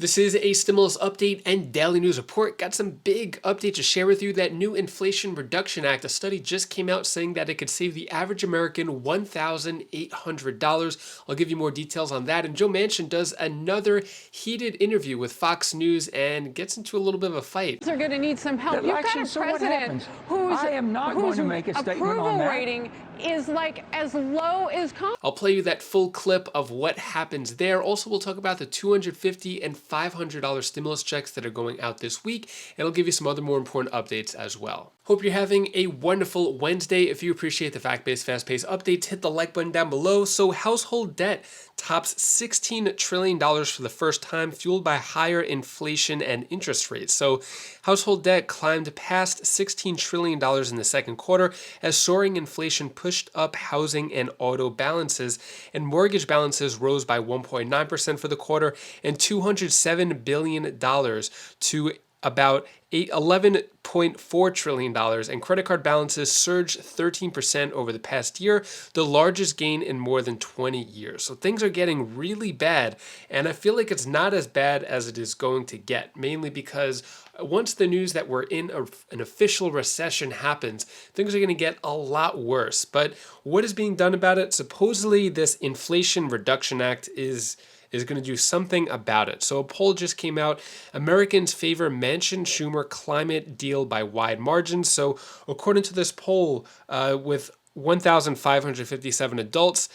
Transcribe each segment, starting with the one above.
This is a stimulus update and daily news report. Got some big updates to share with you. That new Inflation Reduction Act, a study just came out saying that it could save the average American $1,800. I'll give you more details on that. And Joe Manchin does another heated interview with Fox News and gets into a little bit of a fight. They're going to need some help. You've got a president whose approval rating is like as low as I'll play you that full clip of what happens there. Also, we'll talk about the $250 and $500 stimulus checks that are going out this week, and I'll give you some other more important updates as well. Hope you're having a wonderful Wednesday. If you appreciate the fact-based, fast-paced updates, hit the like button down below. So household debt tops $16 trillion for the first time, fueled by higher inflation and interest rates. So household debt climbed past $16 trillion in the second quarter as soaring inflation pushed up housing and auto balances, and mortgage balances rose by 1.9% for the quarter and $207 billion to about $11.4 trillion, and credit card balances surged 13% over the past year, the largest gain in more than 20 years. So things are getting really bad, and I feel like it's not as bad as it is going to get, mainly because once the news that we're in an official recession happens, things are going to get a lot worse. But what is being done about it? Supposedly, this Inflation Reduction Act is going to do something about it. So a poll just came out. Americans favor Manchin-Schumer climate deal by wide margins. So according to this poll, with 1,557 adults,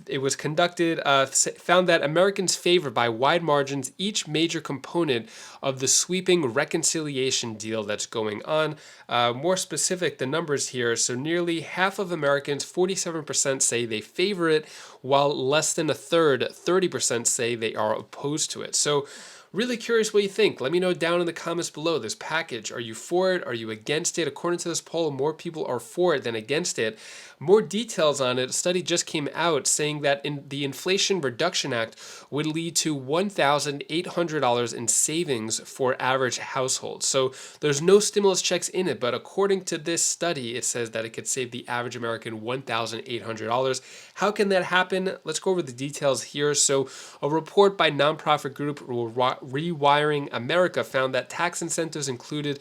it was conducted, found that Americans favor by wide margins each major component of the sweeping reconciliation deal that's going on. More specific, the numbers here. So nearly half of Americans, 47%, say they favor it, while less than a third, 30%, say they are opposed to it. So really curious what you think. Let me know down in the comments below. This package, are you for it? Are you against it? According to this poll, more people are for it than against it. More details on it. A study just came out saying that the Inflation Reduction Act would lead to $1,800 in savings for average households. So there's no stimulus checks in it, but according to this study, it says that it could save the average American $1,800. How can that happen? Let's go over the details here. So a report by nonprofit group Rewiring America found that tax incentives included,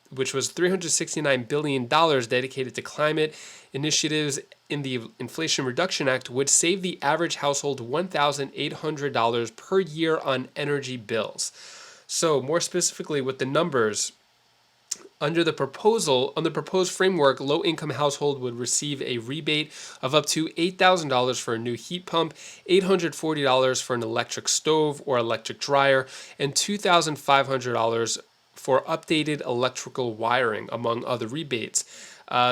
which was $369 billion dedicated to climate initiatives in the Inflation Reduction Act, would save the average household $1,800 per year on energy bills. So more specifically with the numbers, under the proposed framework, low-income household would receive a rebate of up to $8,000 for a new heat pump, $840 for an electric stove or electric dryer, and $2,500 for updated electrical wiring, among other rebates.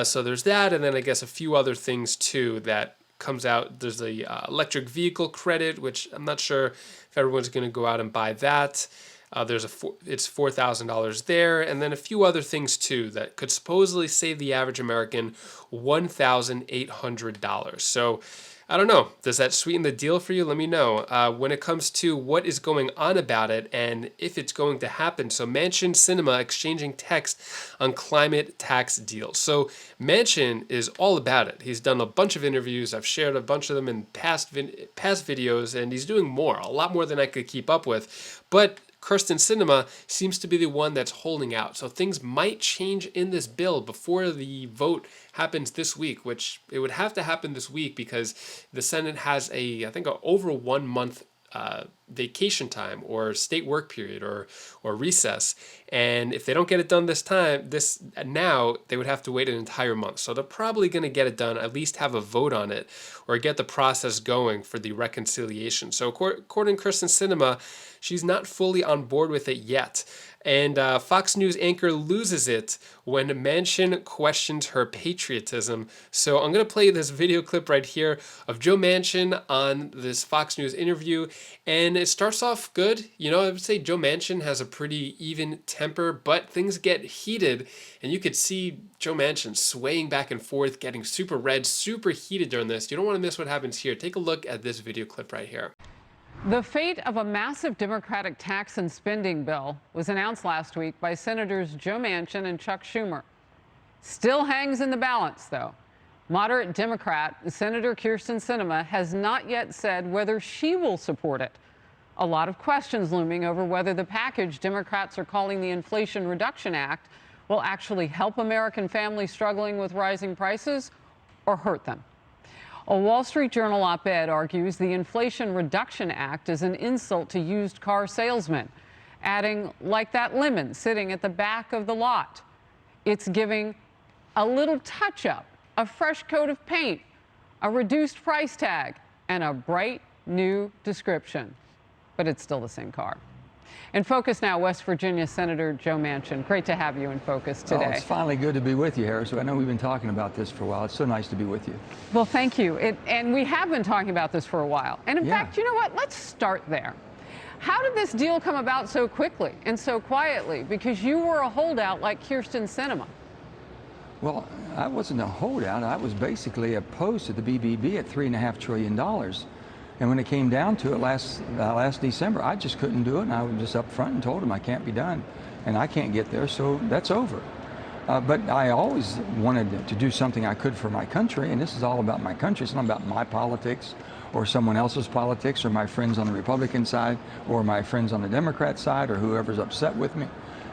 So there's that, and then I guess a few other things too that comes out. There's the electric vehicle credit, which I'm not sure if everyone's going to go out and buy that. It's $4,000 there, and then a few other things too that could supposedly save the average American $1,800. So I don't know. Does that sweeten the deal for you? Let me know. When it comes to what is going on about it and if it's going to happen. So Manchin-Schumer exchanging text on climate tax deals. So Manchin is all about it. He's done a bunch of interviews. I've shared a bunch of them in past videos, and he's doing more, a lot more than I could keep up with. But Kyrsten Sinema seems to be the one that's holding out. So things might change in this bill before the vote happens this week, which it would have to happen this week because the Senate has I think, over 1 month vacation time or state work period or recess. And if they don't get it done now, they would have to wait an entire month. So they're probably going to get it done, at least have a vote on it or get the process going for the reconciliation. So according to Kyrsten Sinema, she's not fully on board with it yet. And Fox News anchor loses it when Manchin questions her patriotism. So I'm going to play this video clip right here of Joe Manchin on this Fox News interview. And it starts off good. You know, I would say Joe Manchin has a pretty even temper, but things get heated. And you could see Joe Manchin swaying back and forth, getting super red, super heated during this. You don't want to miss what happens here. Take a look at this video clip right here. The fate of a massive Democratic tax and spending bill was announced last week by Senators Joe Manchin and Chuck Schumer. Still hangs in the balance, though. Moderate Democrat Senator Kyrsten Sinema has not yet said whether she will support it. A lot of questions looming over whether the package Democrats are calling the Inflation Reduction Act will actually help American families struggling with rising prices or hurt them. A Wall Street Journal op-ed argues the Inflation Reduction Act is an insult to used car salesmen, adding, like that lemon sitting at the back of the lot. It's giving a little touch-up, a fresh coat of paint, a reduced price tag, and a bright new description. But it's still the same car. In Focus now, West Virginia Senator Joe Manchin. Great to have you in Focus today. Oh, it's finally good to be with you, Harris. I know we've been talking about this for a while. It's so nice to be with you. Well, thank you. And we have been talking about this for a while. And in fact, you know what? Let's start there. How did this deal come about so quickly and so quietly? Because you were a holdout like Kyrsten Sinema. Well, I wasn't a holdout. I was basically opposed to the BBB at $3.5 trillion. And when it came down to it last December, I just couldn't do it. And I was just up front and told them I can't be done. And I can't get there, so that's over. But I always wanted to do something I could for my country. And this is all about my country. It's not about my politics or someone else's politics or my friends on the Republican side or my friends on the Democrat side or whoever's upset with me.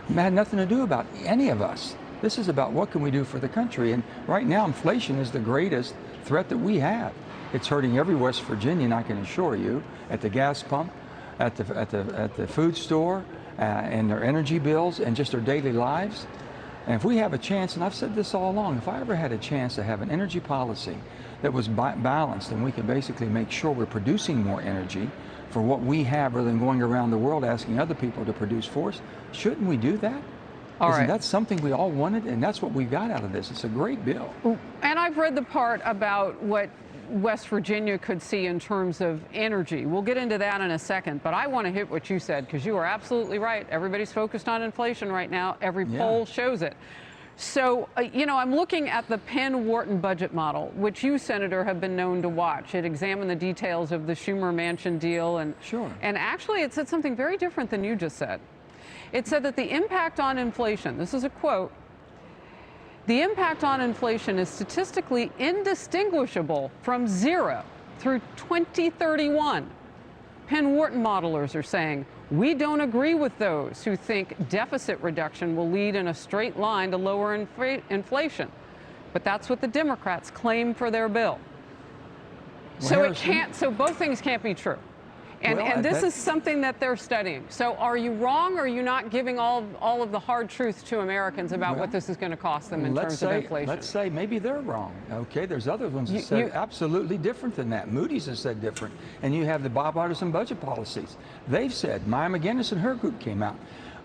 It had nothing to do about any of us. This is about what can we do for the country. And right now, inflation is the greatest threat that we have. It's hurting every West Virginian, I can assure you, at the gas pump, at the food store, and their energy bills, and just their daily lives. And if we have a chance, and I've said this all along, if I ever had a chance to have an energy policy that was balanced, and we could basically make sure we're producing more energy for what we have rather than going around the world asking other people to produce for us, shouldn't we do that? Isn't that something we all wanted? And that's what we got out of this. It's a great bill. And I've read the part about what West Virginia could see in terms of energy. We'll get into that in a second, but I want to hit what you said, because you are absolutely right. Everybody's focused on inflation right now. Every poll shows it. So, you know, I'm looking at the Penn-Wharton budget model, which you, Senator, have been known to watch. It examined the details of the Schumer-Manchin deal, and actually it said something very different than you just said. It said that the impact on inflation, this is a quote, the impact on inflation is statistically indistinguishable from zero through 2031. Penn-Wharton modelers are saying, we don't agree with those who think deficit reduction will lead in a straight line to lower inflation. But that's what the Democrats claim for their bill. So so both things can't be true. And this is something that they're studying. So are you wrong, or are you not giving all of the hard truths to Americans about what this is going to cost them in terms of inflation? Let's say maybe they're wrong. Okay, there's other ones that said absolutely different than that. Moody's has said different. And you have the bipartisan budget policies. They've said, Maya McGinnis and her group came out.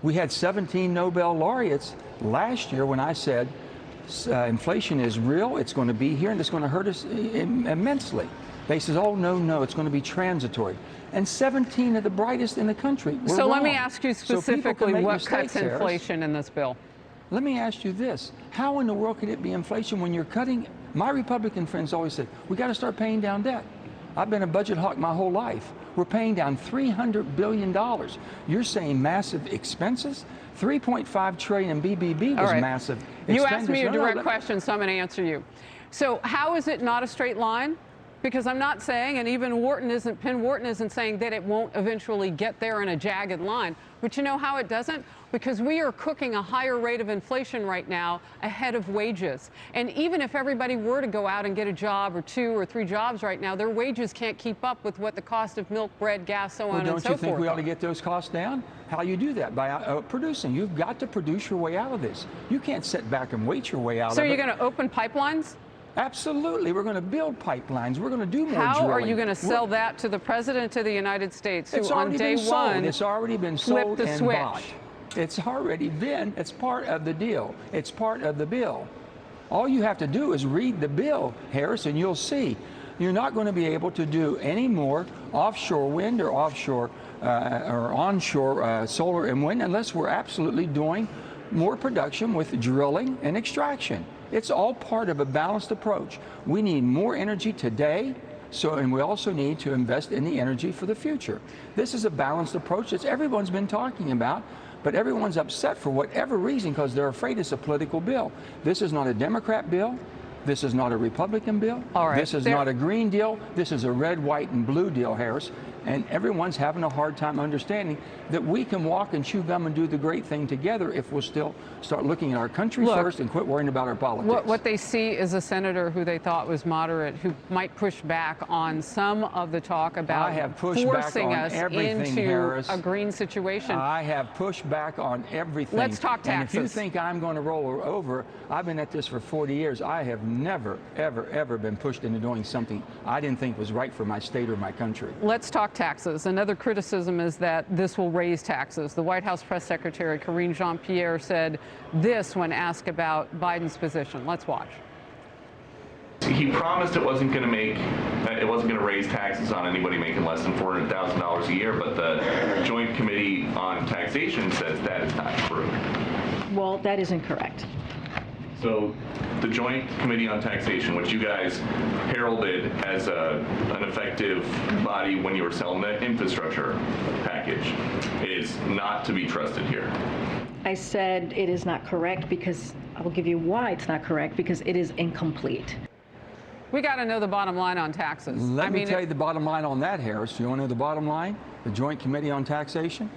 We had 17 Nobel laureates last year when I said inflation is real, it's going to be here, and it's going to hurt us immensely. They says, oh, no, it's going to be transitory. And 17 of the brightest in the country were So wrong. Let me ask you specifically what cuts inflation in this bill. Let me ask you this. How in the world could it be inflation when you're cutting? My Republican friends always said, we got to start paying down debt. I've been a budget hawk my whole life. We're paying down $300 billion. You're saying massive expenses? $3.5 trillion in BBB was massive expenses. You asked me a direct question, so I'm going to answer you. So how is it not a straight line? Because I'm not saying, and even Penn-Wharton isn't saying that it won't eventually get there in a jagged line. But you know how it doesn't? Because we are cooking a higher rate of inflation right now ahead of wages. And even if everybody were to go out and get a job or 2 or 3 jobs right now, their wages can't keep up with what the cost of milk, bread, gas, so on and so forth. Don't you think we ought to get those costs down? How you do that? By producing. You've got to produce your way out of this. You can't sit back and wait your way out of it. So you're going to open pipelines? Absolutely. We're going to build pipelines. We're going to do more drilling. How are you going to sell that to the President of the United States, who on day one it's already been sold and bought? It's already been. It's part of the deal. It's part of the bill. All you have to do is read the bill, Harris, and you'll see. You're not going to be able to do any more offshore wind or offshore or onshore solar and wind unless we're absolutely doing more production with drilling and extraction. It's all part of a balanced approach. We need more energy today, and we also need to invest in the energy for the future. This is a balanced approach that everyone's been talking about, but everyone's upset for whatever reason because they're afraid it's a political bill. This is not a Democrat bill. This is not a Republican bill. This is not a green deal. This is a red, white, and blue deal, Harris. And everyone's having a hard time understanding that we can walk and chew gum and do the great thing together if we'll still start looking at our country first and quit worrying about our politics. What they see is a senator who they thought was moderate, who might push back on some of the talk about forcing us into Harris. a green situation. I have pushed back on everything. Let's talk taxes. And if you think I'm going to roll over, I've been at this for 40 years. I have never, ever, ever been pushed into doing something I didn't think was right for my state or my country. Let's talk taxes. Another criticism is that this will raise taxes. The White House press secretary Karine Jean-Pierre said this when asked about Biden's position. Let's watch. He promised it wasn't going to raise taxes on anybody making less than $400,000 a year, but the Joint Committee on Taxation says that is not true. Well, that isn't correct. So the Joint Committee on Taxation, which you guys heralded as an effective body when you were selling the infrastructure package, is not to be trusted here. I said it is not correct because I will give you why it's not correct, because it is incomplete. We got to know the bottom line on taxes. Let me tell you the bottom line on that, Harris. You want to know the bottom line? The Joint Committee on Taxation?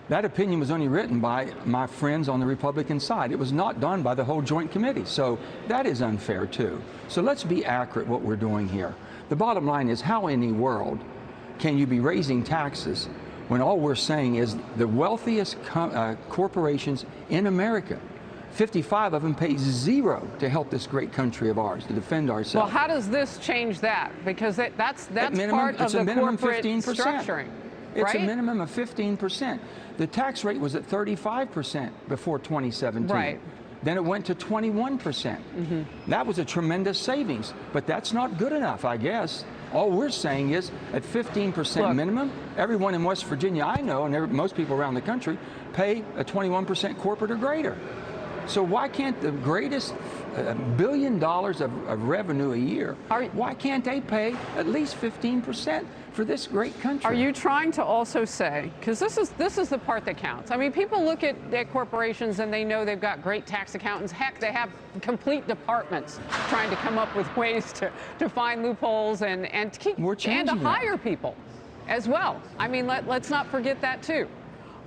That opinion was only written by my friends on the Republican side. It was not done by the whole Joint Committee. So that is unfair, too. So let's be accurate what we're doing here. The bottom line is, how in the world can you be raising taxes when all we're saying is the wealthiest corporations in America, 55 of them pay zero to help this great country of ours, to defend ourselves. Well, how does this change that? Because that's part of the corporate structuring. It's a minimum of 15%. The tax rate was at 35% before 2017. Right. Then it went to 21%. That was a tremendous savings, but that's not good enough, I guess. All we're saying is at 15% minimum, everyone in West Virginia I know, and most people around the country, pay a 21% corporate or greater. So why can't the greatest $1 billion of revenue a year, why can't they pay at least 15% for this great country? Are you trying to also say, because this is the part that counts. I mean, people look at corporations and they know they've got great tax accountants. Heck, they have complete departments trying to come up with ways to find loopholes and to keep and to hire people as well. I mean, let's not forget that too.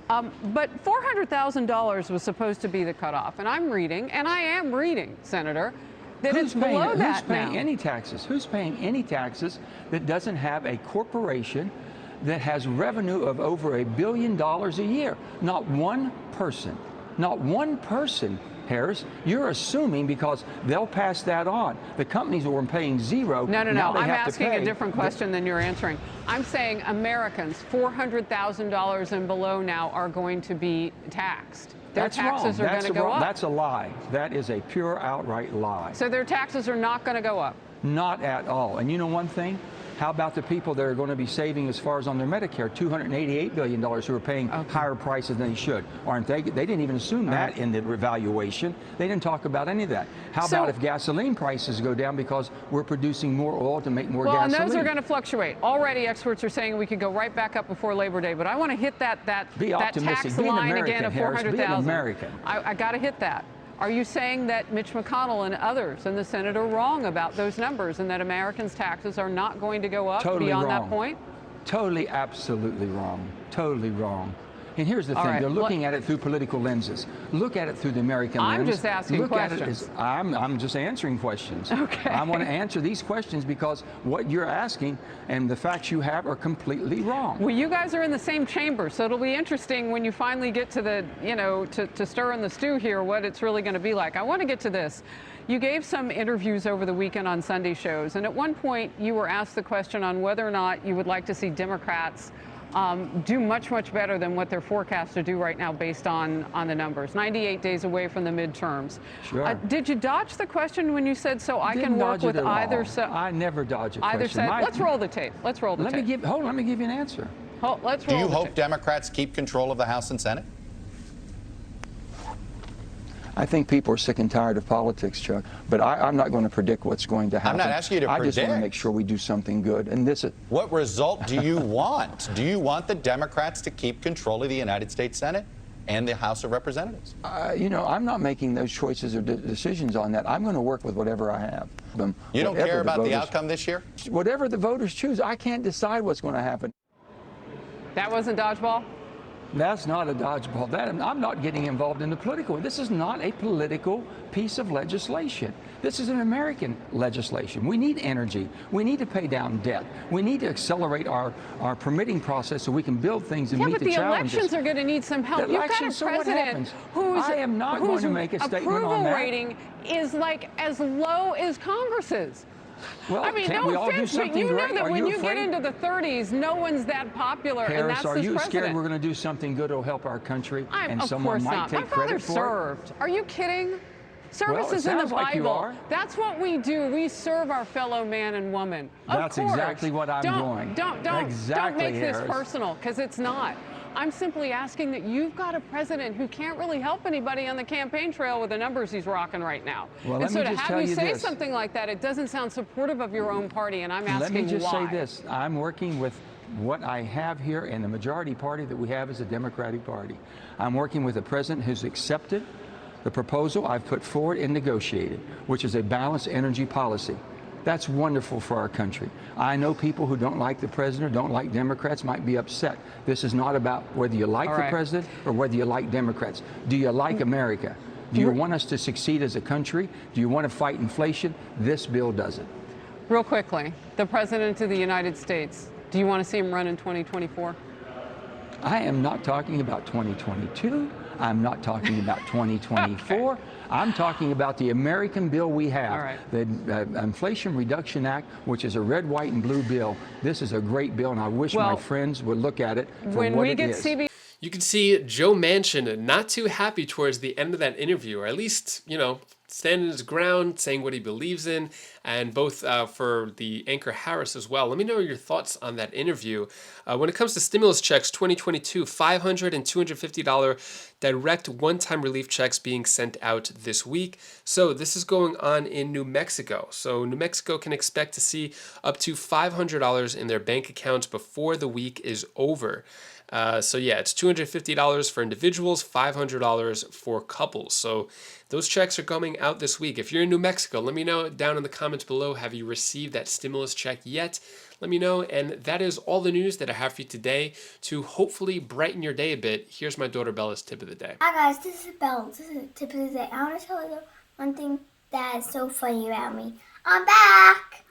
But $400,000 was supposed to be the cutoff, and I'm reading, and I am reading, Senator, that it's below that now. Who's paying any taxes? Who's paying any taxes that doesn't have a corporation that has revenue of over $1 billion a year? Not one person. Not one person, Harris. You're assuming because they'll pass that on. The companies were paying zero. No. I'm asking a different question than you're answering. I'm saying Americans, $400,000 and below now are going to be taxed. Their taxes are going to go up. That's a lie. That is a pure outright lie. So their taxes are not going to go up? Not at all. And you know one thing? How about the people that are going to be saving as far as on their Medicare, $288 billion who are paying higher prices than they should? Aren't they? They didn't even assume that in the evaluation. They didn't talk about any of that. How about if gasoline prices go down because we're producing more oil to make more gasoline? Well, and those are going to fluctuate. Already experts are saying we could go right back up before Labor Day, but I want to hit that tax line again of $400,000. Be an American. I got to hit that. Are you saying that Mitch McConnell and others in the Senate are wrong about those numbers and that Americans' taxes are not going to go up beyond that point? Totally, absolutely wrong. Totally wrong. And here's the thing, they're looking at it through political lenses. Look at it through the American lens. I'm just asking questions. I'm just answering questions. Okay. I want to answer these questions because what you're asking and the facts you have are completely wrong. Well, you guys are in the same chamber, so it'll be interesting when you finally get to the, to stir in the stew here, what it's really going to be like. I want to get to this. You gave some interviews over the weekend on Sunday shows, and at one point you were asked the question on whether or not you would like to see Democrats do much better than what they're forecast to do right now based on the numbers. 98 days away from the midterms. Sure. Did you dodge the question when you said so I can work with either side? I never dodge a question. Either side. Let's roll the tape. Let's roll the tape. Let me give you an answer. Let's roll Do you hope Democrats keep control of the House and Senate? I think people are sick and tired of politics, Chuck. But I'm not going to predict what's going to happen. I'm not asking you to predict. I just want to make sure we do something good. And what result do you want? Do you want the Democrats to keep control of the United States Senate and the House of Representatives? I'm not making those choices or decisions on that. I'm going to work with whatever I have. You don't care about the outcome this year? Whatever the voters choose, I can't decide what's going to happen. That wasn't dodgeball? That's not a dodgeball. I'm not getting involved in the political. This is not a political piece of legislation. This is an American legislation. We need energy. We need to pay down debt. We need to accelerate our permitting process so we can build things and meet the challenges. Yeah, but the elections are going to need some help. You've got a president whose I am not going to make a statement on that. approval rating is like as low as Congress's. Well, I mean, can't no we all do offense, but something you know great? that Are when you you get afraid? into the 30s, no one's that popular, and Harris, that's are this you president. scared we're going to do something good to help our country and Of someone course might not. take My father credit for it? served. Are you kidding? Service Well, it is in the sounds like you Bible. are. That's what we do. We serve our fellow man and woman. That's of course. exactly what I'm doing. Don't Exactly, make this Harris. personal, because it's not. I'm simply asking that you've got a president who can't really help anybody on the campaign trail with the numbers he's rocking right now. Well, and let so me to just have tell you you say this. something like that, it doesn't sound supportive of your own party, and I'm asking why. Let me just say this. I'm working with what I have here, and the majority party that we have is the Democratic Party. I'm working with a president who's accepted the proposal I've put forward and negotiated, which is a balanced energy policy. That's wonderful for our country. I know people who don't like the president, don't like Democrats, might be upset. This is not about whether you like the president or whether you like Democrats. Do you like America? Do you want us to succeed as a country? Do you want to fight inflation? This bill does it. Real quickly, the president of the United States, do you want to see him run in 2024? I am not talking about 2022. I'm not talking about 2024. Okay. I'm talking about the American bill we have, the Inflation Reduction Act, which is a red, white, and blue bill. This is a great bill, and I wish my friends would look at it for what it is. You can see Joe Manchin not too happy towards the end of that interview, or at least, you know, standing his ground, saying what he believes in, and both for the anchor Harris as well. Let me know your thoughts on that interview. When it comes to stimulus checks, 2022, $500 and $250 direct one-time relief checks being sent out this week. So this is going on in New Mexico. So New Mexico can expect to see up to $500 in their bank accounts before the week is over. So yeah, it's $250 for individuals, $500 for couples. So those checks are coming out this week. If you're in New Mexico, let me know down in the comments below. Have you received that stimulus check yet? Let me know. And that is all the news that I have for you today to hopefully brighten your day a bit. Here's my daughter Bella's tip of the day. Hi guys, this is Bella. This is the tip of the day. I want to tell you one thing that is so funny about me. I'm back!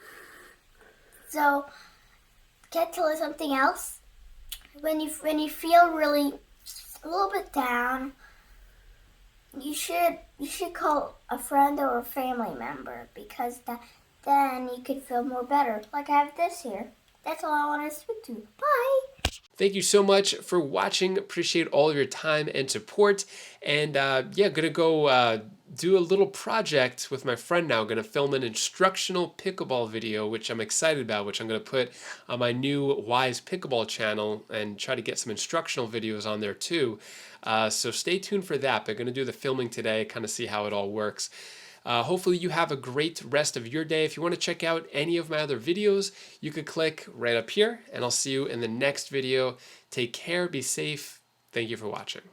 So, can I tell you something else? When you feel really a little bit down, you should call a friend or a family member, because then you could feel more better. Like I have this here. That's all I want to speak to. Bye. Thank you so much for watching. Appreciate all of your time and support. And yeah, gonna go do a little project with my friend now. Gonna film an instructional pickleball video, which I'm excited about, which I'm gonna put on my new Wise Pickleball channel and try to get some instructional videos on there too. So stay tuned for that. But gonna do the filming today, kind of see how it all works. Hopefully you have a great rest of your day. If you want to check out any of my other videos, you could click right up here, and I'll see you in the next video. Take care, be safe. Thank you for watching.